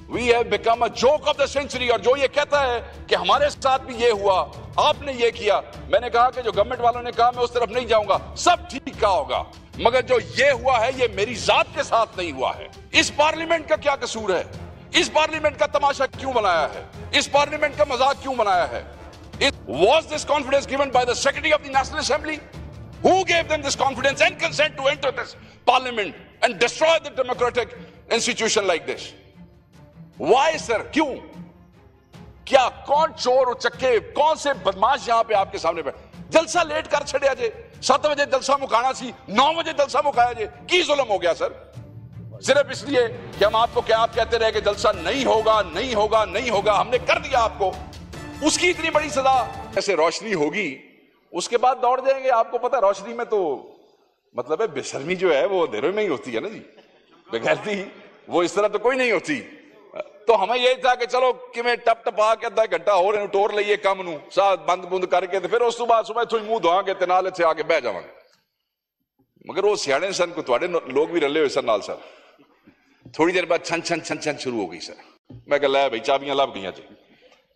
We have become a joke of the century. اور جو یہ کہتا ہے کہ ہمارے ساتھ بھی یہ ہوا, آپ نے یہ کیا, میں نے کہا کہ جو گورنمنٹ والوں نے کہا میں اس طرف نہیں جاؤں گا, سب ٹھیک کہا ہوگا, مگر جو یہ ہوا ہے یہ میری ذات کے ساتھ نہیں ہوا ہے. اس پارلیمنٹ کا کیا قصور ہے؟ اس پارلیمنٹ کا تماشا کیوں بنایا ہے؟ اس پارلیمنٹ کا مذاق کیوں بنایا ہے؟ Was this confidence given by the Secretary of the National Assembly? Who gave them this confidence and consent to enter this parliament and destroy the democratic institution like this? Why, sir? کیوں؟ کیا کون چور اچکے, کون سے بدماش یہاں پہ آپ کے سامنے پہ جلسہ لیٹ کر چھڑیا جے؟ 7 بجے جلسہ مکانا سی, 9 بجے جلسہ مکایا جے, کی ظلم ہو گیا سر؟ صرف اس لیے کہ ہم آپ کو کیا آپ کہتے رہے کہ جلسہ نہیں ہوگا, نہیں ہوگا, نہیں ہوگا, ہم نے کر دیا آپ کو, اس کی اتنی بڑی سزا. ایسے روشنی ہوگی اس کے بعد دوڑ جائیں گے. آپ کو پتہ روشنی میں تو مطلب ہے بے شرمی جو ہے وہ اندھیرے میں ہی ہوتی ہے نا جی, بغیرتی وہ اس طرح تو کوئی نہیں ہوتی. تو ہمیں یہی تھا کہ چلو کہ میں ٹپ ٹپا کے 1/2 گھنٹہ ہو رہے ٹور لئیے کم نو ساتھ بند بند کر کے پھر اس صبح تھوڑی منہ دھوان گے نال اتنے آ کے بہ جاؤں گے. مگر وہ سیانے سن کو تھوڑے لوگ بھی رلے ہوئے سر نال سر. تھوڑی دیر بعد چھن چھن چھن چھن شروع ہو گئی سر. میں کہ لے بھائی چابیاں لب گئی جی,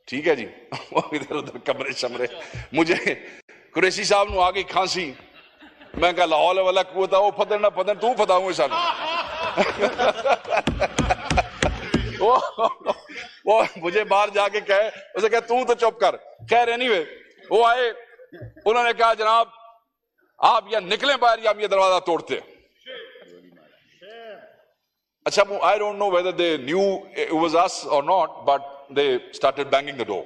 ٹھیک ہے جی. وہ ادھر ادھر کمرے شمرے, مجھے قریشی صاحب نو آ گئی کھانسی. میں کہا لا حول ولا قوت الا باللہ, وہ پتہ نہ پتہ تو پتاؤں سن. وہ مجھے باہر جا کے کہے, اسے کہا تو چپ کر. خیر اینیوے وہ آئے, انہوں نے کہا جناب آپ یا نکلیں باہر یا ہم یہ دروازہ توڑتے. اچھا I don't know whether they knew it was us or not, but they started banging the door.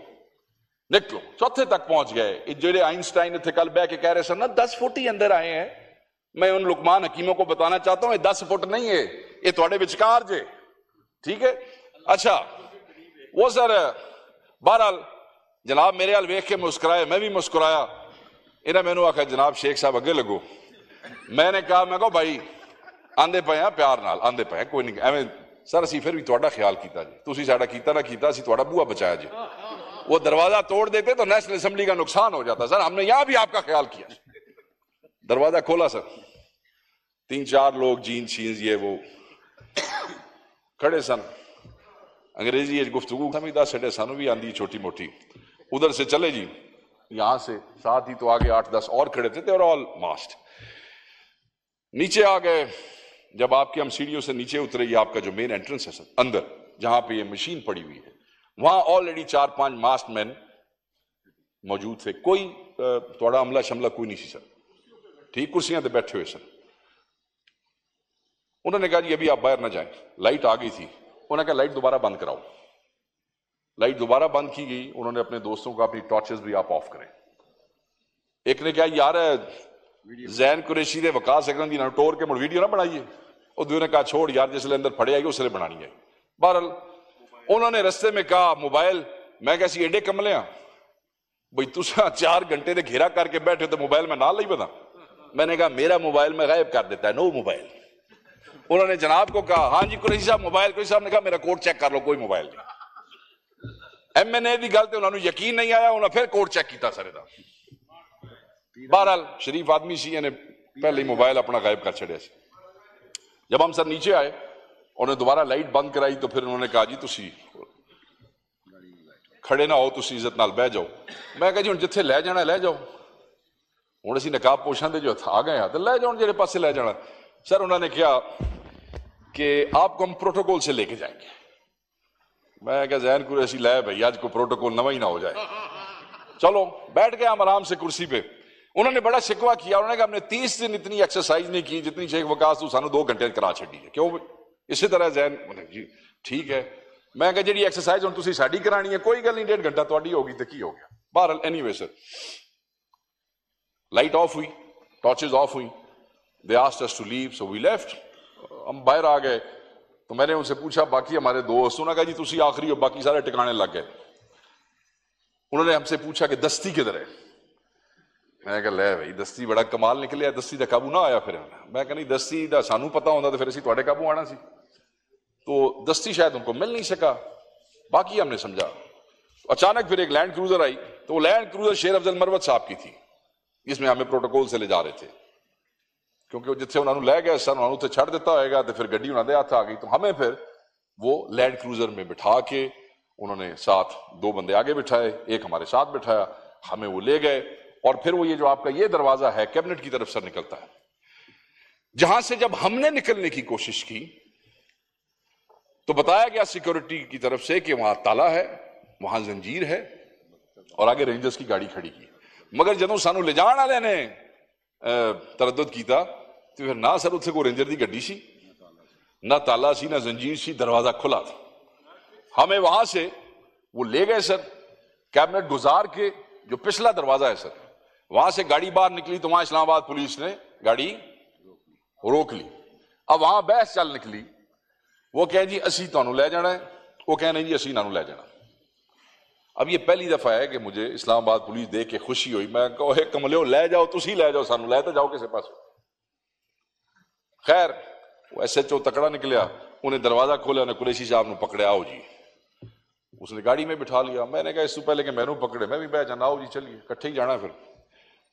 نکلو, چوتھے تک پہنچ گئے. جڑے آئنسٹائن تھے کل بہ کے کہہ رہے سر نا 10 فٹ ہی اندر آئے ہیں. میں ان لقمان حکیموں کو بتانا چاہتا ہوں یہ 10 فٹ نہیں ہے, یہ تھوڑے وچکار جے, ٹھیک ہے. اچھا وہ سر بہرحال جناب میرے حال ویکھ کے مسکرائے, میں بھی مسکرایا. انہیں میں نے آخیا جناب شیخ صاحب اگے لگو. میں نے کہا بھائی آندے پے ہیں پیار نال, آندے پے ہیں کوئی نہیں ایویں سر, اسی پھر بھی تہاڈا خیال کیتا جی, تسی ساڈا کیتا نہ کیتا اسی تہاڈا بوا بچایا جی. وہ دروازہ توڑ دیتے تو نیشنل اسمبلی کا نقصان ہو جاتا. سر ہم نے یہاں بھی آپ کا خیال کیا. دروازہ کھولا سر, 3-4 لوگ جین چینز یہ وہ کھڑے سن. انگریزی گفتگو سمجھدا سڈے سانو بھی آندی چھوٹی موٹی. ادھر سے چلے جی, یہاں سے ساتھ ہی تو آگے 8-10 اور کھڑے تھے, اور آل ماسٹ. نیچے آ گئے. جب آپ کے ہم سیڑھیوں سے نیچے اترے, یہ آپ کا جو مین انٹرنس ہے سر اندر جہاں پہ یہ مشین پڑی ہوئی ہے, وہاں آلریڈی 4-5 ماسٹ مین موجود تھے. کوئی تھوڑا عملہ شملہ کوئی نہیں سی سر, ٹھیک کرسیاں تے بیٹھے ہوئے سر. انہوں نے کہا جی ابھی آپ باہر نہ جائیں. لائٹ آ گئی تھی, انہوں نے کہا لائٹ دوبارہ بند کراؤ. لائٹ دوبارہ بند کی گئی. انہوں نے اپنے دوستوں کو اپنی ٹارچز بھی آپ آف کریں. ایک نے کہا یار زین قریشی دے وقاص اکرم دی ٹور کے مڑ ویڈیو نہ بنائیے. اور دوسرے نے کہا چھوڑ یار جس لے اندر پڑے آئی اس لے بنانی ہے. بہرحال انہوں نے رستے میں کہا موبائل, میں کہا سی ایڈے کملے ہیں بھئی تسا 4 گھنٹے دے گھیرا کر کے بیٹھے تو موبائل میں نال نہیں پتا. میں نے کہا میرا موبائل میں غائب کر دیتا ہے, نو موبائل. انہوں نے جناب کو کہا ہاں جی قریشی صاحب موبائل. قریشی صاحب نے کہا میرا کوڈ چیک کر لو, کوئی موبائل نہیں. ایم این اے دی گل تے انہوں نے یقین نہیں آیا, انہوں نے پھر کوڈ چیک کیتا سارے دا. بہرحال شریف آدمی سی نے پہلے ہی موبائل اپنا غائب کر چھڑیا سی. جب ہم سر نیچے آئے انہوں نے دوبارہ لائٹ بند کرائی تو پھر انہوں نے کہا جی تسی کھڑے نہ ہو, تسی عزت نال بہ جاؤ. میں کہا جی ہن جتھے لے جانا لے جاؤ, ہن اسی نقاب پوشاں دے جو آ گئے ہیں تو لے جاؤ جہڑے پاسے لے جانا. سر انہوں نے کہا کہ آپ کو ہم پروٹوکول سے لے کے جائیں گے. میں کہا زین قریشی لے بھائی آج کو پروٹوکول نواں ہی نہ ہو جائے. چلو بیٹھ گئے ہم آرام سے کرسی پہ. انہوں نے بڑا شکوہ کیا, انہوں نے کہا ہم نے 30 دن اتنی ایکسرسائز نہیں کی جتنی شیخ وقاص تو سانو 2 گھنٹے کرا چھڈی ہے. کیوں اسی طرح زین جی ٹھیک ہے. میں کہا جی ایکسرسائز ہن تسی ساڈی کرانی ہے, کوئی گل نہیں 1.5 گھنٹہ تہاڈی ہوگی تے کی ہو گیا. بہرحال any way sir light of ہوئی, ٹارچز آف ہوئی. دے asked us to leave so we left. ہم باہر آ گئے تو میں نے ان سے پوچھا باقی ہمارے دوست, انہوں نے کہا جی تسی آخری ہو, باقی سارے ٹکانے لگ گئے. انہوں نے ہم سے پوچھا کہ دستی کدھر ہے. میں کہا لے بھائی دستی بڑا کمال نکلیا, دستی دا قابو نہ آیا. پھر میں کہا نہیں دستی دا سانو پتہ ہوندا تو پھر اسی تواڈے قابو آنا سی. تو دستی شاید ان کو مل نہیں سکا. باقی ہم نے سمجھا. اچانک پھر ایک لینڈ کروزر آئی, تو وہ لینڈ کروزر شیر افضل مروت صاحب کی تھی, جس میں ہمیں پروٹوکول سے لے جا رہے تھے. کیونکہ جتنے انہوں نے لے گئے سر انہوں نے چھڑ دیتا ہوئے گا تو پھر گڈی انہوں نے ہاتھ آ گئی. تو ہمیں پھر وہ لینڈ کروزر میں بٹھا کے انہوں نے ساتھ 2 بندے آگے بٹھائے، ایک ہمارے ساتھ بٹھایا، ہمیں وہ لے گئے، اور پھر وہ یہ جو آپ کا یہ دروازہ ہے کیبنٹ کی طرف سے نکلتا ہے، جہاں سے جب ہم نے نکلنے کی کوشش کی تو بتایا گیا سیکورٹی کی طرف سے کہ وہاں تالا ہے، وہاں زنجیر ہے، اور آگے رینجرز کی گاڑی کھڑی کی، مگر جدوں سانو لے جان والے نے تردد کیتا تو پھر نہ سر اتنے کوئی رینجر دی گڈی سی، نہ تالا سی، نہ زنجیر سی، دروازہ کھلا تھا۔ ہمیں وہاں سے وہ لے گئے سر، کیبنٹ گزار کے، جو پچھلا دروازہ ہے سر، وہاں سے گاڑی باہر نکلی تو وہاں اسلام آباد پولیس نے گاڑی روک لی۔ اب وہاں بحث چل نکلی، وہ کہیں جی اسی تانوں لے جانا ہے، وہ کہیں نہیں جی اسی نانوں لے جانا۔ اب یہ پہلی دفعہ ہے کہ مجھے اسلام آباد پولیس دیکھ کے خوشی ہوئی، میں کہو ہے کملیو لے جاؤ، تسی لے جاؤ، سانوں لے تو جاؤ کسے پاس۔ خیر وہ ایس ایچ او تکڑا نکلیا، انہیں دروازہ کھولا، انہیں قریشی صاحب نو پکڑے، آؤ جی، اس نے گاڑی میں بٹھا لیا۔ میں نے کہا اس سے پہلے کہ میں نو پکڑے میں بھی بہ جانا، آؤ جی چلیے کٹھے ہی جانا۔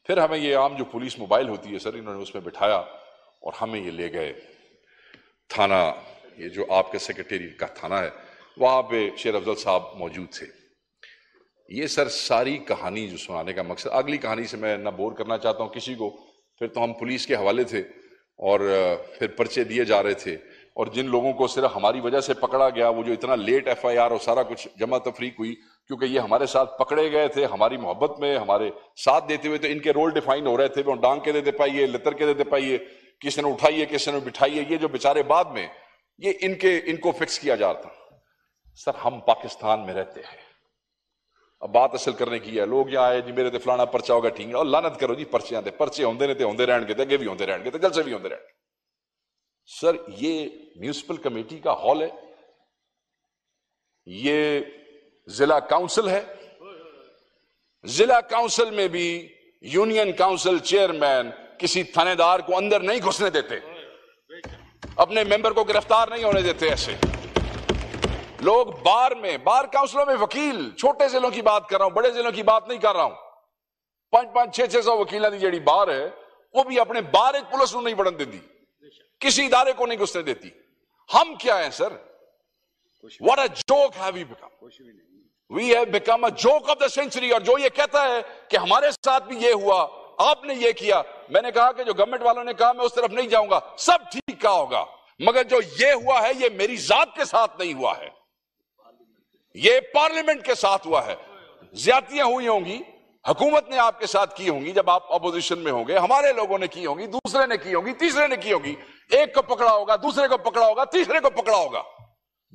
پھر ہمیں یہ عام جو پولیس موبائل ہوتی ہے سر، انہوں نے اس میں بٹھایا اور ہمیں یہ لے گئے تھانہ، یہ جو آپ کے سیکرٹریٹ کا تھانہ ہے، وہاں پہ شیر افضل صاحب موجود تھے۔ یہ سر ساری کہانی جو سنانے کا مقصد، اگلی کہانی سے میں نہ بور کرنا چاہتا ہوں کسی کو، پھر تو ہم پولیس کے حوالے تھے اور پھر پرچے دیے جا رہے تھے، اور جن لوگوں کو صرف ہماری وجہ سے پکڑا گیا، وہ جو اتنا لیٹ ایف آئی آر اور سارا کچھ جمع تفریق ہوئی، کیونکہ یہ ہمارے ساتھ پکڑے گئے تھے، ہماری محبت میں ہمارے ساتھ دیتے ہوئے، تو ان کے رول ڈیفائن ہو رہے تھے، وہ ڈانگ کے دیتے پائیے، لتر کے دیتے پائیے، کسی نے اٹھائیے کسی نے بٹھائیے، یہ جو بیچارے بعد میں یہ ان کو فکس کیا جا رہا تھا۔ سر ہم پاکستان میں رہتے ہیں، اب بات اصل کرنے کی ہے، لوگ یہاں آئے جی میرے تے فلانا پرچہ ہوگا، ٹھیک ہے، اور لعنت کرو جی پرچیاں تے، پرچے ہوندے نے تے ہوندے رہن گے تے اگے بھی ہوندے رہن گے تے جلسے بھی ہوندے رہن گے۔ سر یہ میونسپل کمیٹی کا ہال ہے، یہ ضلع کاؤنسل ہے، ضلع کاؤنسل میں بھی یونین کاؤنسل چیئرمین کسی تھانے دار کو اندر نہیں گھسنے دیتے، اپنے ممبر کو گرفتار نہیں ہونے دیتے۔ ایسے لوگ بار کاؤنسلوں میں وکیل، چھوٹے ضلعوں کی بات کر رہا ہوں، بڑے ضلعوں کی بات نہیں کر رہا ہوں، 500-600 وکیلوں دی جڑی بار ہے، وہ بھی اپنے بار ایک پولیس نو نہیں بڑھن دیتی، کسی ادارے کو نہیں گھسنے دیتی۔ ہم کیا ہیں سر؟ What a joke have we become? We have become a joke of the century۔ اور جو یہ کہتا ہے کہ ہمارے ساتھ بھی یہ ہوا، آپ نے یہ کیا، میں نے کہا کہ جو گورنمنٹ والوں نے کہا میں اس طرف نہیں جاؤں گا، سب ٹھیک کہا ہوگا، مگر جو یہ ہوا ہے یہ میری ذات کے ساتھ نہیں ہوا ہے، یہ پارلیمنٹ کے ساتھ ہوا ہے۔ زیادتیاں ہوئی ہوں گی، حکومت نے آپ کے ساتھ کی ہوں گی، جب آپ اپوزیشن میں ہوں گے، ہمارے لوگوں نے کی ہوں گی، دوسرے نے کی ہوں گی، تیسرے نے کی ہوگی، ایک کو پکڑا ہوگا، دوسرے کو پکڑا ہوگا، تیسرے کو پکڑا ہوگا،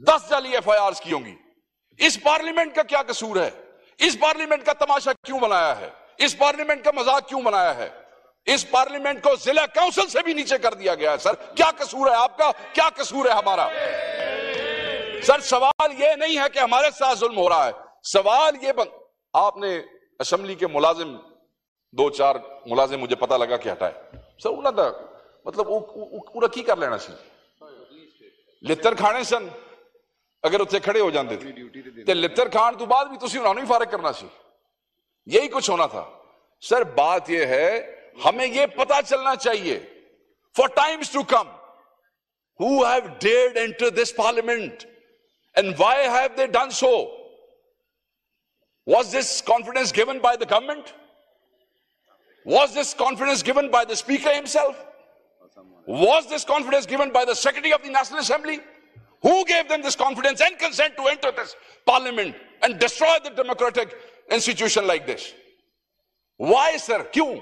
10 جعلی ایف آئی آرز کی ہوں گی۔ اس پارلیمنٹ کا کیا قصور ہے؟ اس پارلیمنٹ کا تماشا کیوں بنایا ہے؟ اس پارلیمنٹ کا مذاق کیوں بنایا ہے؟ اس پارلیمنٹ کو ضلع کاؤنسل سے بھی نیچے کر دیا گیا ہے۔ سر کیا قصور ہے آپ کا؟ کیا قصور ہے ہمارا؟ سر سوال یہ نہیں ہے کہ ہمارے ساتھ ظلم ہو رہا ہے، سوال یہ آپ نے اسمبلی کے ملازم 2-4 ملازم مجھے پتا لگا کہ ہٹائے، سر انہوں نے مطلب وہ کی کر لینا سی، لتر کھانے سن، اگر اتنے کھڑے ہو جاندے تھے تے لتر کھان تو بعد بھی تسی انہوں نے فارغ کرنا سی، یہی کچھ ہونا تھا۔ سر بات یہ ہے ہمیں یہ پتا چلنا چاہیے for times to come who have dared enter this parliament and why have they done so? Was this confidence given by the government? Was this confidence given by the speaker himself? Was this confidence given by the secretary of the National Assembly? Who gave them this confidence and consent to enter this parliament and destroy the democratic institution like this? Why sir? کیوں؟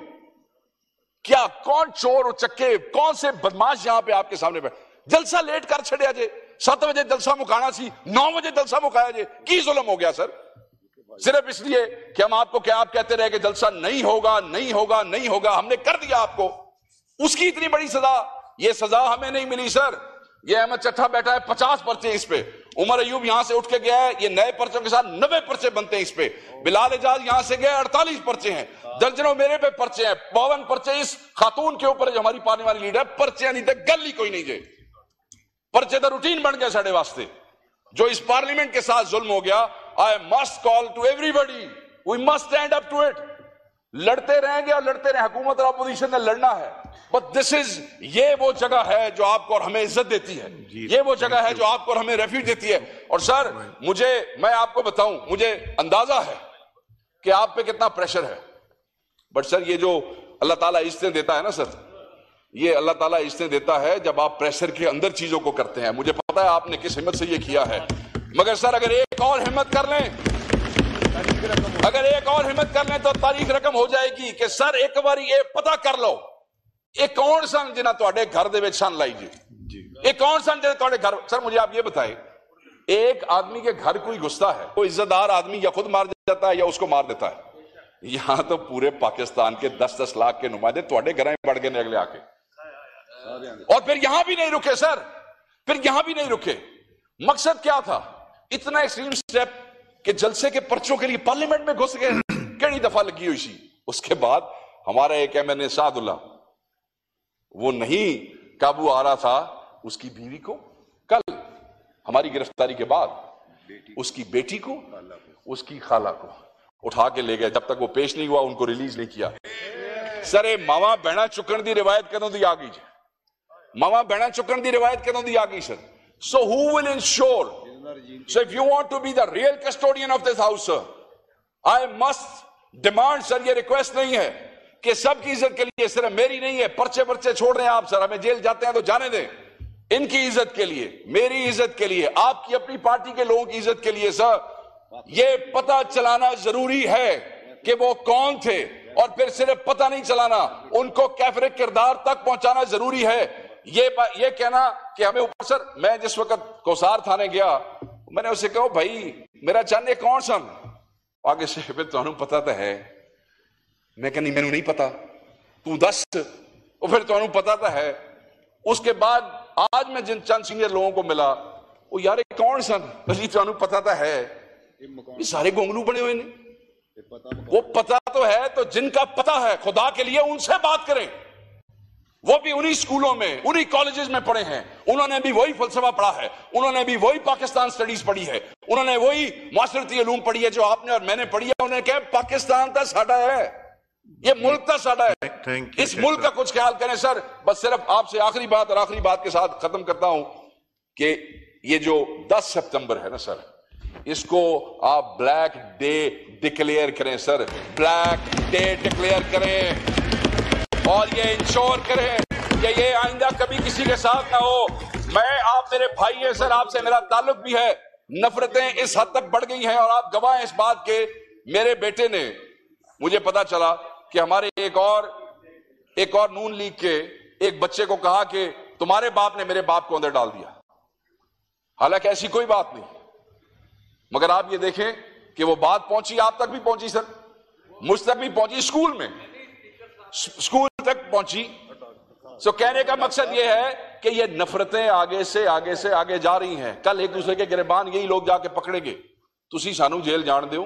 کیا کون چور چکے، کون سے بدماش یہاں پہ آپ کے سامنے بیٹھے؟ جلسہ لیٹ کر چھڑیا جے، 7 بجے جلسہ مکانا سی، 9 بجے جلسہ مکایا جے، کی ظلم ہو گیا سر؟ صرف اس لیے کہ ہم آپ کو کیا آپ کہتے رہے کہ جلسہ نہیں ہوگا نہیں ہوگا نہیں ہوگا، ہم نے کر دیا آپ کو، اس کی اتنی بڑی سزا؟ یہ سزا ہمیں نہیں ملی سر، یہ احمد چٹھا بیٹھا ہے 50 پرچے اس پہ، عمر ایوب یہاں سے اٹھ کے گیا ہے، یہ نئے پرچوں کے ساتھ 90 پرچے بنتے ہیں اس پہ، بلال اعجاز یہاں سے گئے 48 پرچے ہیں، درجنوں میرے پہ پرچے ہیں، 52 پرچے اس خاتون کے اوپر جو ہماری پارلیمانی لیڈر ہے، پرچے نہیں تھے گل ہی کوئی نہیں جے، پرچے تو روٹین بن گئے ساڑھے واسطے۔ جو اس پارلیمنٹ کے ساتھ ظلم ہو گیا، I must call to everybody, we must stand up to it۔ لڑتے رہیں گے اور لڑتے رہیں، حکومت اور اپوزیشن نے لڑنا ہے، But this is, یہ وہ جگہ ہے جو آپ کو اور ہمیں عزت دیتی ہے, یہ وہ جگہ ہے جو آپ کو اور ہمیں ریفیوج دیتی ہے. اور سر میں آپ کو بتاؤں, مجھے اندازہ ہے کہ آپ پہ کتنا پریشر ہے, بٹ سر یہ جو اللہ تعالیٰ عزتیں دیتا ہے نا سر, یہ اللہ تعالیٰ عزتیں دیتا ہے جب آپ پریشر کے اندر چیزوں کو کرتے ہیں. مجھے پتا ہے آپ نے کس ہمت سے یہ کیا ہے, مگر سر اگر ایک اور ہمت کر لیں, اگر ایک اور ہمت کر لیں تو تاریخ رقم ہو جائے گی کہ سر ایک باری یہ پتا کر لو ایک کون سن جنہ تواڈے گھر دے وچ سن لائی جی, ایک کون سن جنہ تواڈے گھر. سر مجھے آپ یہ بتائیں, ایک آدمی کے گھر کوئی گھستا ہے, وہ عزت دار آدمی یا خود مار جاتا ہے یا اس کو مار دیتا ہے. یہاں تو پورے پاکستان کے 10-10 لاکھ کے نمائندے تواڈے گھراں بڑھ گئے نے اگلے آ کے, اور پھر یہاں بھی نہیں رکے سر, پھر یہاں بھی نہیں رکے. مقصد کیا تھا اتنا ایکسٹریم سٹیپ کہ جلسے کے پرچوں کے لیے پارلیمنٹ میں گھس گئے, کئی دفعہ لگی ہوئی سی. اس کے بعد ہمارا ایک MNA سعد اللہ, وہ نہیں قابو آ رہا تھا, اس کی بیوی کو کل ہماری گرفتاری کے بعد اس کی بیٹی کو, اس کی خالہ کو اٹھا کے لے گئے. جب تک وہ پیش نہیں ہوا ان کو ریلیز نہیں کیا. سر ماما بہنا چکن دی روایت کدوں دی آ گئی جی, ماما بہنا چکن دی روایت کدوں دی آ گئی سر. So who will ensure? So if you want to be the real custodian of this house, sir, I must demand, sir, یہ ریکویسٹ نہیں ہے کہ سب کی عزت کے لیے, صرف میری نہیں ہے, پرچے چھوڑ رہے ہیں آپ سر, ہمیں جیل جاتے ہیں تو جانے دیں, ان کی عزت کے لیے, میری عزت کے لیے, آپ کی اپنی پارٹی کے لوگوں کی عزت کے لیے سر یہ پتہ چلانا ضروری ہے کہ وہ کون تھے, اور پھر صرف پتہ نہیں چلانا, ان کو کیفر کردار تک پہنچانا ضروری ہے. یہ کہنا کہ ہمیں اوپر. سر میں جس وقت کوسار تھانے گیا, میں نے اسے کہا بھائی میرا چاندے کون سن, آگے سے پھر تمہیں پتا تو ہے. میں کہ نہیں, میں نے نہیں پتا, تو دس, اور پھر تمہیں پتا تو ہے. اس کے بعد آج میں جن چند سینئر لوگوں کو ملا, وہ یار کون سن, بھلی تمہیں پتا تو ہے, یہ سارے گونگلو بنے ہوئے نہیں. وہ پتا تو ہے, تو جن کا پتا ہے خدا کے لیے ان سے بات کریں. وہ بھی انہی اسکولوں میں, انہی کالجز میں پڑھے ہیں, انہوں نے بھی وہی فلسفہ پڑھا ہے, انہوں نے بھی وہی پاکستان سٹڈیز پڑھی ہے, انہوں نے وہی معاشرتی علوم پڑھی ہے جو آپ نے اور میں نے پڑھی ہے. انہوں نے کہا پاکستان تا ساڈا ہے, یہ ملک تا ساڈا ہے, اس ملک کا کچھ خیال کریں سر. بس صرف آپ سے آخری بات, اور آخری بات کے ساتھ ختم کرتا ہوں کہ یہ جو 10 سپتمبر ہے نا سر, اس کو آپ بلیک ڈے ڈکلیئر کریں سر, بلیک ڈے ڈکلیئر کریں, اور یہ انشور کریں کہ یہ آئندہ کبھی کسی کے ساتھ نہ ہو. میں, آپ میرے بھائی ہیں سر, آپ سے میرا تعلق بھی ہے, نفرتیں اس حد تک بڑھ گئی ہیں, اور آپ گواہ ہیں اس بات کے. میرے بیٹے نے, مجھے پتا چلا کہ ہمارے ایک اور نون لیگ کے ایک بچے کو کہا کہ تمہارے باپ نے میرے باپ کو اندر ڈال دیا. حالانکہ ایسی کوئی بات نہیں, مگر آپ یہ دیکھیں کہ وہ بات پہنچی, آپ تک بھی پہنچی سر, مجھ تک بھی پہنچی, اسکول میں, اسکول تک پہنچی. سو کہنے کا مقصد یہ ہے کہ یہ نفرتیں آگے سے آگے جا رہی ہیں. کل ایک دوسرے کے گریبان یہی لوگ جا کے پکڑیں گے, تسی سانو جیل جان دیو,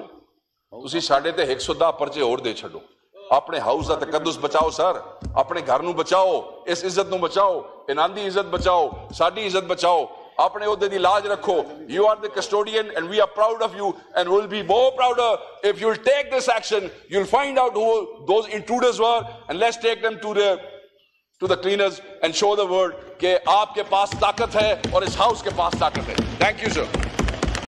تسی ساڈے تے 110 پرچے اور دے چھڈو. اپنے ہاؤس دا تقدس بچاؤ سر, اپنے گھر نو بچاؤ, اس عزت نو بچاؤ, انہاں دی عزت بچاؤ, ساڈی عزت بچاؤ, اپنے عہدے دی لاج رکھو. You are the custodian and we are proud of you, and we'll be more prouder if you'll take this action. You'll find out who those intruders were, and let's take them to the cleaners and show the world کہ آپ کے پاس طاقت ہے اور اس house کے پاس طاقت ہے. Thank you sir.